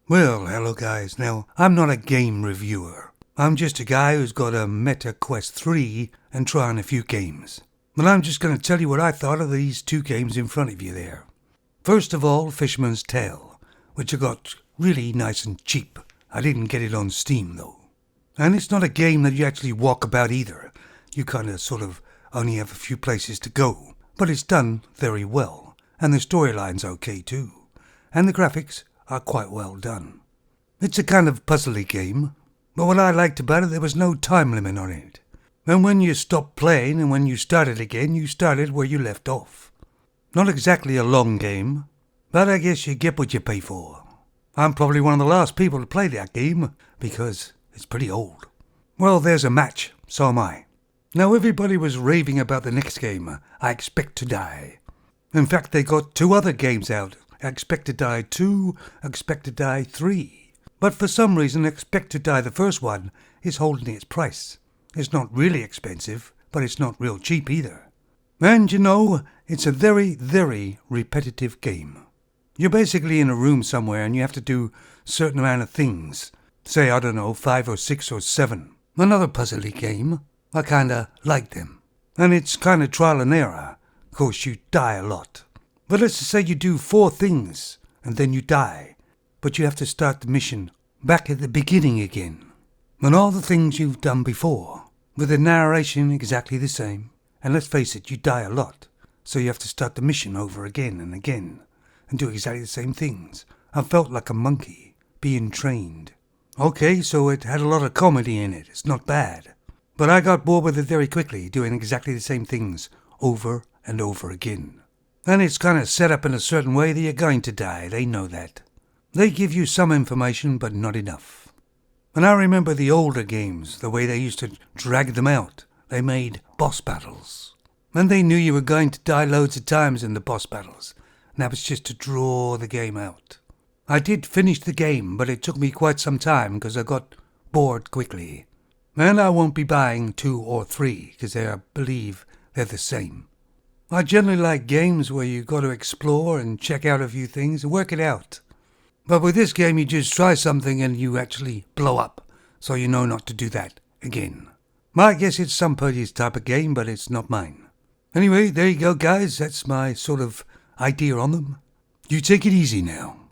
Well, hello guys. Now, I'm not a game reviewer. I'm just a guy who's got a Meta Quest 3 and trying a few games. But I'm just going to tell you what I thought of these two games in front of you there. First of all, Fisherman's Tale, which I got really nice and cheap. I didn't get it on Steam though. And it's not a game that you actually walk about either. You kind of sort of only have a few places to go. But it's done very well. And the storyline's okay too. And the graphics are quite well done. It's a kind of puzzly game, but what I liked about it, there was no time limit on it. And when you stopped playing and when you started again, you started where you left off. Not exactly a long game, but I guess you get what you pay for. I'm probably one of the last people to play that game, because it's pretty old. Well, there's a match, so am I. Now everybody was raving about the next game, I Expect to Die. In fact, they got two other games out, Expect to Die 2, Expect to Die 3. But for some reason, Expect to Die the first one is holding its price. It's not really expensive, but it's not real cheap either. And you know, it's a very, very repetitive game. You're basically in a room somewhere and you have to do a certain amount of things. Say, I don't know, 5 or 6 or 7. Another puzzly game. I kinda like them. And it's kinda trial and error. Of course, you die a lot. But let's just say you do 4 things, and then you die. But you have to start the mission back at the beginning again. And all the things you've done before, with the narration exactly the same. And let's face it, you die a lot. So you have to start the mission over again and again, and do exactly the same things. I felt like a monkey, being trained. Okay, so it had a lot of comedy in it. It's not bad. But I got bored with it very quickly, doing exactly the same things over and over again. And it's kind of set up in a certain way that you're going to die. They know that. They give you some information, but not enough. And I remember the older games, the way they used to drag them out. They made boss battles. And they knew you were going to die loads of times in the boss battles. And that was just to draw the game out. I did finish the game, but it took me quite some time because I got bored quickly. And I won't be buying 2 or 3 because I believe they're the same. I generally like games where you got to explore and check out a few things and work it out. But with this game, you just try something and you actually blow up, so you know not to do that again. I guess it's somebody's type of game, but it's not mine. Anyway, there you go, guys. That's my sort of idea on them. You take it easy now.